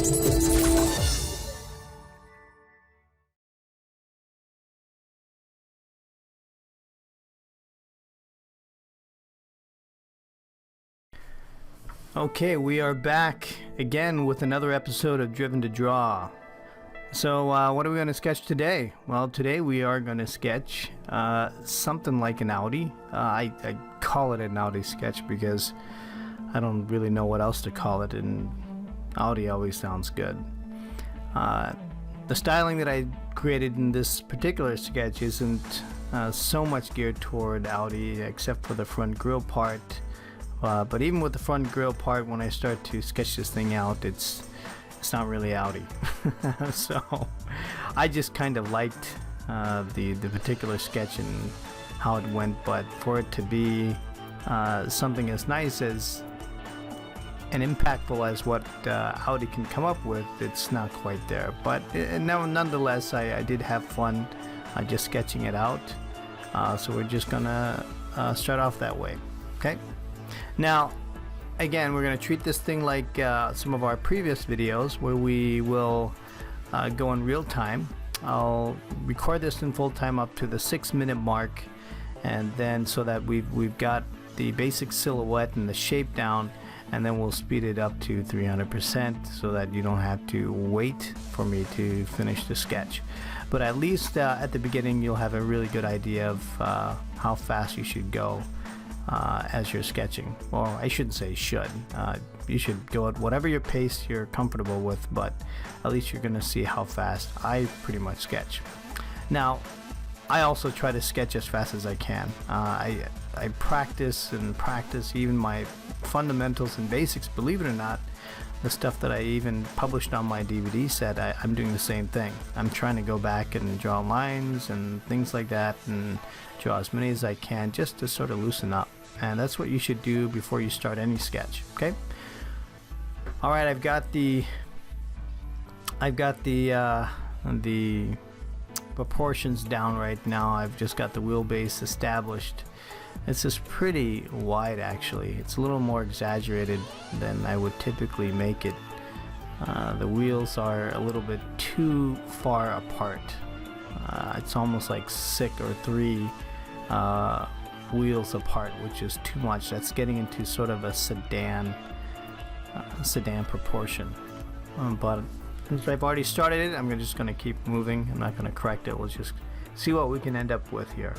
Okay, we are back again with another episode of Driven to Draw. So what are we going to sketch today? Well, today we are going to sketch something like an Audi. I call it an Audi sketch because I don't really know what else to call it, and Audi always sounds good. The styling that I created in this particular sketch isn't so much geared toward Audi, except for the front grille part. But even with the front grille part, when I start to sketch this thing out, it's not really Audi. So I just kind of liked the particular sketch and how it went, but for it to be something as nice as and impactful as what Audi can come up with, it's not quite there. But nonetheless, I did have fun just sketching it out. So we're just gonna start off that way. Okay. Now, again, we're going to treat this thing like some of our previous videos where we will go in real time. I'll record this in full time up to the 6-minute mark, and then so that we've got the basic silhouette and the shape down, and then we'll speed it up to 300% so that you don't have to wait for me to finish the sketch. But at least at the beginning you'll have a really good idea of how fast you should go as you're sketching. Or I shouldn't say should. You should go at whatever your pace you're comfortable with, but at least you're going to see how fast I pretty much sketch. Now, I also try to sketch as fast as I can. I practice and practice even my fundamentals and basics. Believe it or not, the stuff that I even published on my DVD set, I'm doing the same thing. I'm trying to go back and draw lines and things like that, and draw as many as I can just to sort of loosen up. And that's what you should do before you start any sketch. Okay. All right, I've got the proportions down right now. I've just got the wheelbase established. This is pretty wide, actually. It's a little more exaggerated than I would typically make it. The wheels are a little bit too far apart. It's almost like 6 or 3 wheels apart, which is too much. That's getting into sort of a sedan proportion. But since I've already started it, I'm just going to keep moving. I'm not going to correct it. We'll just see what we can end up with here.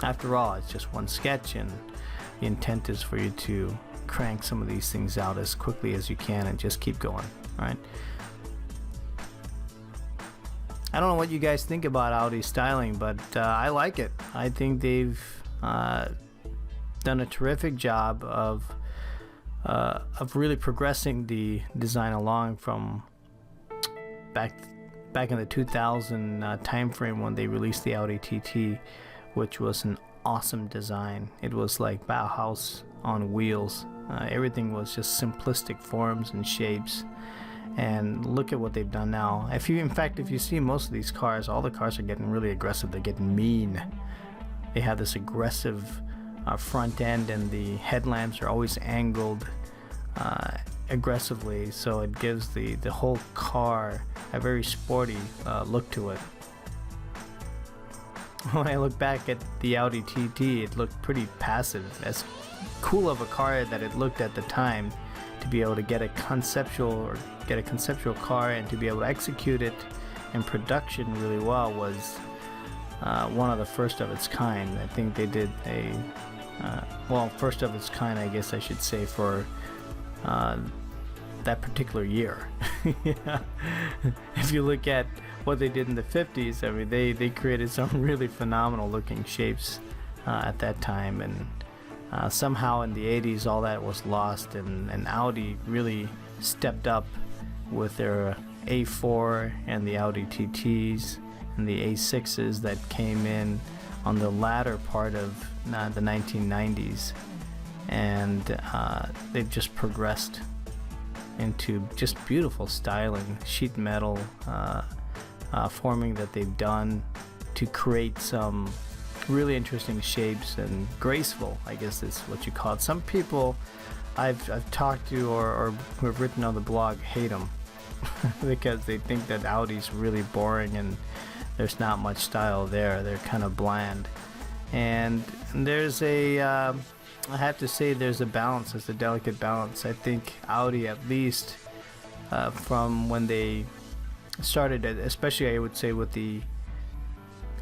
After all, it's just one sketch, and the intent is for you to crank some of these things out as quickly as you can and just keep going. All right. I don't know what you guys think about Audi styling, but I like it. I think they've done a terrific job of really progressing the design along from back in the 2000 time frame when they released the Audi TT, which was an awesome design. It was like Bauhaus on wheels. Everything was just simplistic forms and shapes. And look at what they've done now. In fact, if you see most of these cars, all the cars are getting really aggressive. They're getting mean. They have this aggressive front end, and the headlamps are always angled aggressively, so it gives the whole car a very sporty look to it. When I look back at the Audi TT, it looked pretty passive. As cool of a car that it looked at the time, to be able to get a conceptual car and to be able to execute it in production really well was one of the first of its kind. I think they did first of its kind, I guess I should say, for that particular year. Yeah. If you look at what they did in the 50s, I mean, they created some really phenomenal looking shapes at that time, and somehow in the 80s all that was lost, and Audi really stepped up with their A4 and the Audi TTs and the A6s that came in on the latter part of the 1990s, and they've just progressed into just beautiful styling, sheet metal forming that they've done to create some really interesting shapes and graceful, I guess is what you call it. Some people I've talked to or who have written on the blog hate them because they think that Audi's really boring and there's not much style there. They're kind of bland. And there's I have to say there's a balance, there's a delicate balance. I think Audi, at least from when they started, especially I would say with the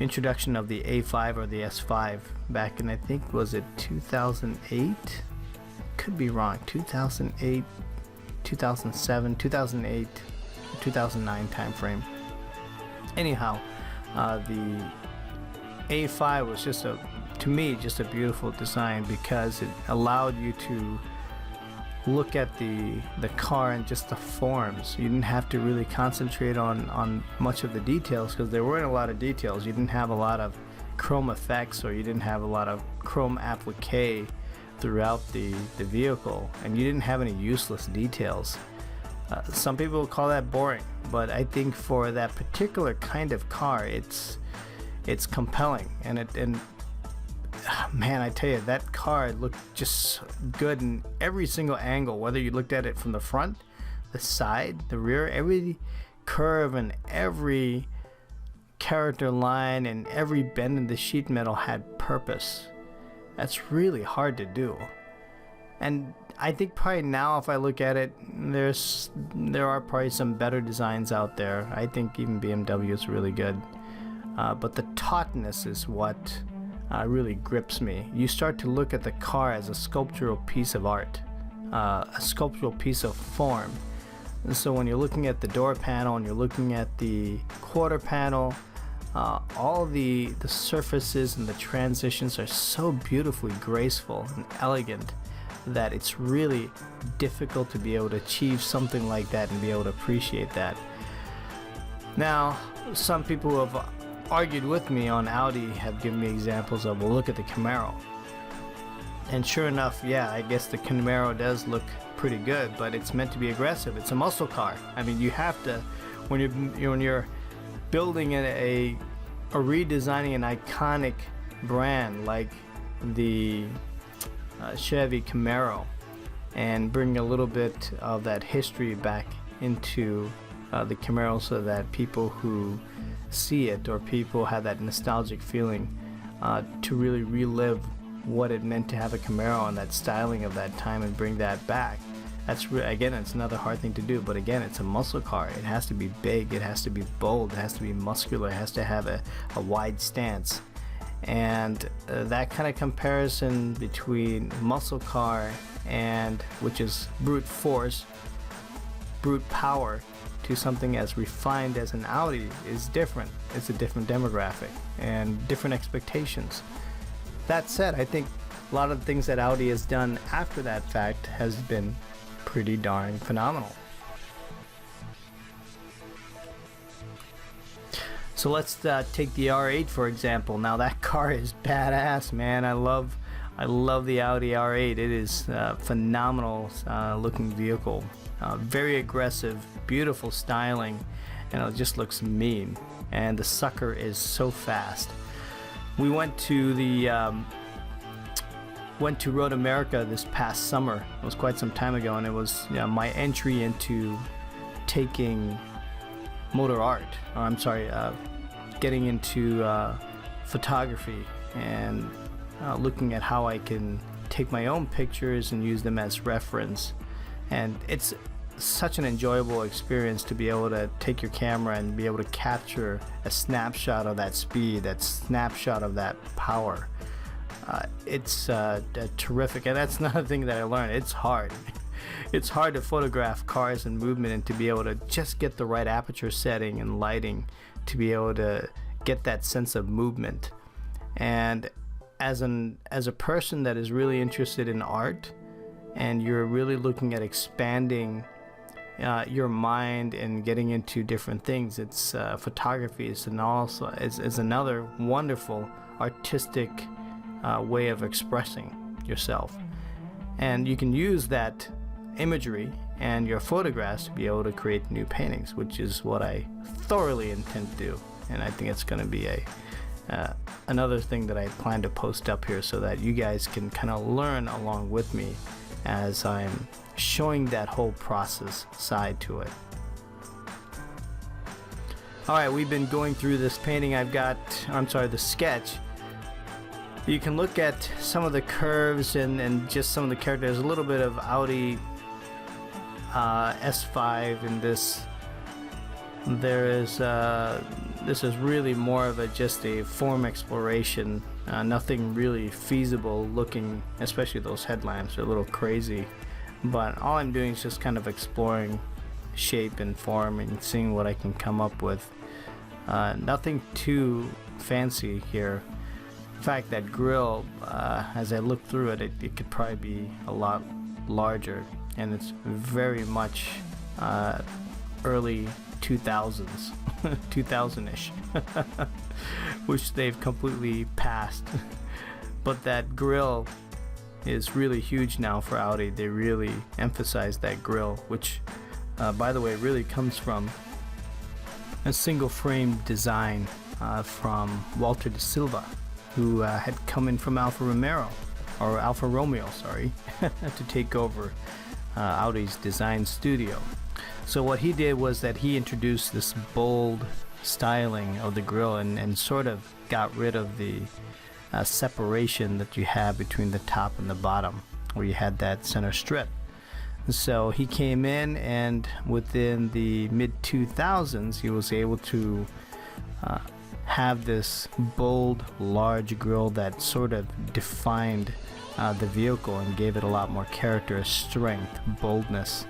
introduction of the A5 or the S5 back in, I think, was it 2008? Could be wrong, 2008, 2007, 2008, 2009 time frame. Anyhow, the A5 was just to me just a beautiful design because it allowed you to look at the car and just the forms. You didn't have to really concentrate on much of the details because there weren't a lot of details. You didn't have a lot of chrome effects, or you didn't have a lot of chrome applique throughout the vehicle, and you didn't have any useless details. Some people will call that boring, but I think for that particular kind of car, it's compelling, and man, I tell you, that car looked just good in every single angle, whether you looked at it from the front, the side, the rear. Every curve and every character line and every bend in the sheet metal had purpose. That's really hard to do. And I think probably now, if I look at it, there are probably some better designs out there. I think even BMW is really good. But the tautness is what really grips me. You start to look at the car as a sculptural piece of art, a sculptural piece of form. And so when you're looking at the door panel and you're looking at the quarter panel, all the surfaces and the transitions are so beautifully graceful and elegant that it's really difficult to be able to achieve something like that and be able to appreciate that. Now, some people who have argued with me on Audi have given me examples of, well, look at the Camaro. And sure enough, yeah, I guess the Camaro does look pretty good, but it's meant to be aggressive. It's a muscle car. I mean, you have to, when you're building or redesigning an iconic brand like the Chevy Camaro, and bring a little bit of that history back into the Camaro, so that people who see it, or people have that nostalgic feeling, to really relive what it meant to have a Camaro and that styling of that time and bring that back. That's again, it's another hard thing to do, but again, it's a muscle car. It has to be big, it has to be bold, it has to be muscular, it has to have a wide stance. And that kind of comparison between muscle car and, which is brute force, brute power, to something as refined as an Audi is different. It's a different demographic and different expectations. That said, I think a lot of the things that Audi has done after that fact has been pretty darn phenomenal. So let's take the R8 for example. Now that car is badass, man. I love the Audi R8. It is a phenomenal looking vehicle. Very aggressive, beautiful styling, and it just looks mean. And the sucker is so fast. We went to Road America this past summer. It was quite some time ago, and it was my entry into taking motor art. Getting into photography and looking at how I can take my own pictures and use them as reference. And it's such an enjoyable experience to be able to take your camera and be able to capture a snapshot of that speed, that snapshot of that power. It's terrific, and that's another thing that I learned. It's hard. It's hard to photograph cars and movement, and to be able to just get the right aperture setting and lighting to be able to get that sense of movement. And as a person that is really interested in art, and you're really looking at expanding your mind and getting into different things, it's photography is another wonderful artistic way of expressing yourself. And you can use that imagery and your photographs to be able to create new paintings, which is what I thoroughly intend to do. And I think it's going to be another thing that I plan to post up here, so that you guys can kind of learn along with me as I'm showing that whole process side to it. Alright, we've been going through this painting. The sketch. You can look at some of the curves and just some of the characters. A little bit of Audi S5 in this. This is really more of just a form exploration. Nothing really feasible looking, especially those headlamps are a little crazy. But all I'm doing is just kind of exploring shape and form and seeing what I can come up with. Nothing too fancy here. In fact, that grille, as I look through it, it could probably be a lot larger, and it's very much early 2000s, 2000-ish, which they've completely passed. But that grille is really huge now for Audi. They really emphasize that grille, which by the way really comes from a single frame design from Walter de Silva, who had come in from Alfa Romeo, sorry, to take over Audi's design studio. So what he did was that he introduced this bold styling of the grille and sort of got rid of the separation that you have between the top and the bottom, where you had that center strip. So he came in, and within the mid-2000s he was able to have this bold, large grille that sort of defined the vehicle and gave it a lot more character, strength, boldness.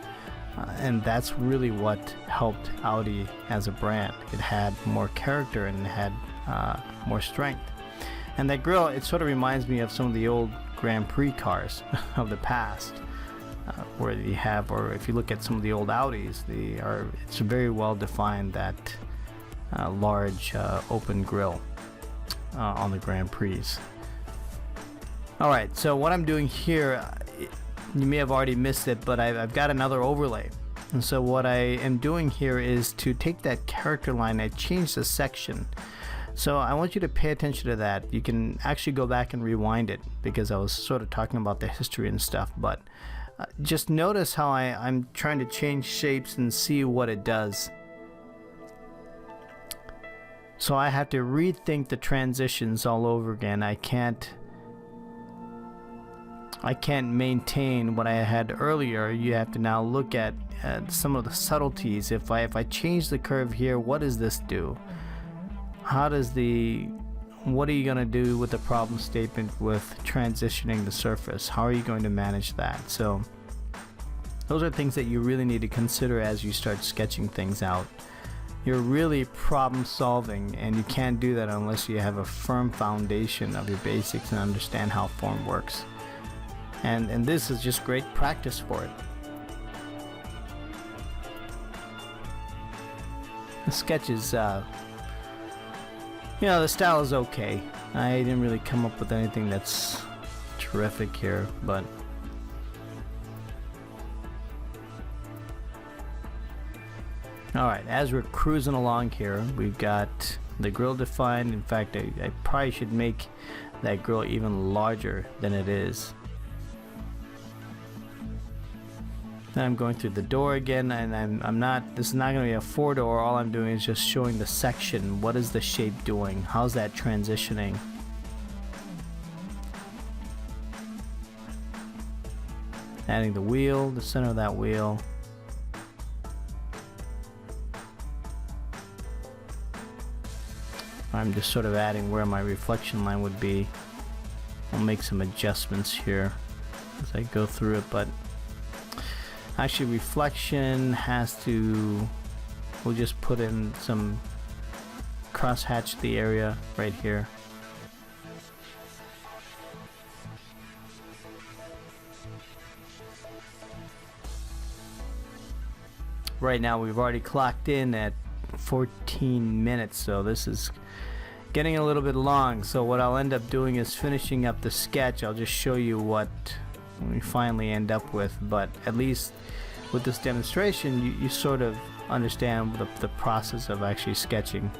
And that's really what helped Audi as a brand. It had more character and it had more strength. And that grille, it sort of reminds me of some of the old Grand Prix cars of the past, where you have, or if you look at some of the old Audis, it's very well defined, that large open grille on the Grand Prix. Alright, so what I'm doing here, you may have already missed it, but I've got another overlay. And so what I am doing here is to take that character line, I change the section. So I want you to pay attention to that. You can actually go back and rewind it, because I was sort of talking about the history and stuff, but just notice how I'm trying to change shapes and see what it does. So I have to rethink the transitions all over again. I can't maintain what I had earlier. You have to now look at some of the subtleties. If I change the curve here, what does this do? What are you going to do with the problem statement with transitioning the surface? How are you going to manage that? So those are things that you really need to consider as you start sketching things out. You're really problem solving, and you can't do that unless you have a firm foundation of your basics and understand how form works. And this is just great practice for it. The sketch is, the style is okay. I didn't really come up with anything that's terrific here, but alright, as we're cruising along here, we've got the grille defined. In fact, I probably should make that grille even larger than it is. Then I'm going through the door again, and this is not going to be a 4-door. All I'm doing is just showing the section. What is the shape doing? How's that transitioning? Adding the wheel, the center of that wheel. I'm just sort of adding where my reflection line would be. I'll make some adjustments here as I go through it, but actually reflection has to, we'll just put in some cross-hatch the area right here. Right now we've already clocked in at 14 minutes, so this is getting a little bit long. So what I'll end up doing is finishing up the sketch. I'll just show you what we finally end up with, but at least with this demonstration you sort of understand the process of actually sketching.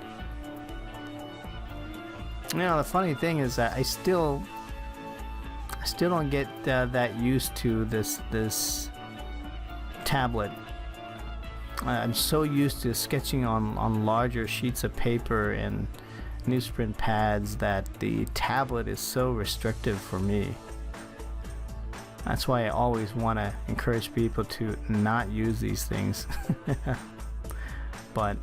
The funny thing is that I still I still don't get that used to this tablet. I'm so used to sketching on larger sheets of paper and newsprint pads that the tablet is so restrictive for me. That's why I always want to encourage people to not use these things. But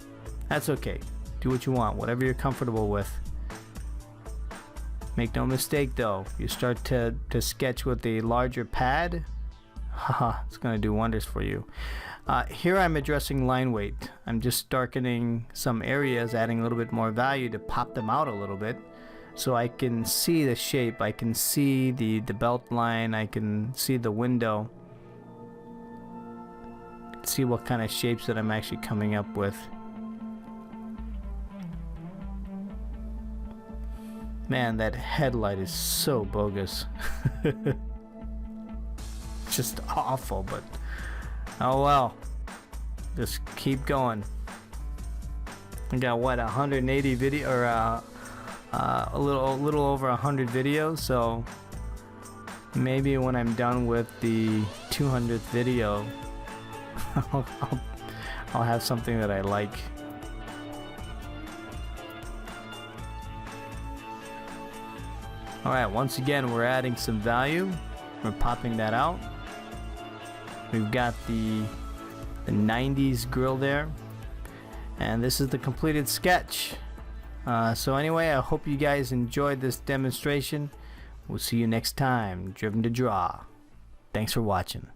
that's okay. Do what you want, whatever you're comfortable with. Make no mistake though, you start to sketch with a larger pad, haha, it's going to do wonders for you. Here I'm addressing line weight. I'm just darkening some areas, adding a little bit more value to pop them out a little bit, so I can see the shape, I can see the belt line, I can see the window, see what kind of shapes that I'm actually coming up with. Man, that headlight is so bogus. Just awful, but oh well. Just keep going. I got what, 180 video, or a little over 100 videos, so maybe when I'm done with the 200th video, I'll have something that I like. Alright, once again we're adding some value. We're popping that out. We've got the 90s grill there. And this is the completed sketch. So anyway, I hope you guys enjoyed this demonstration. We'll see you next time. Driven to Draw. Thanks for watching.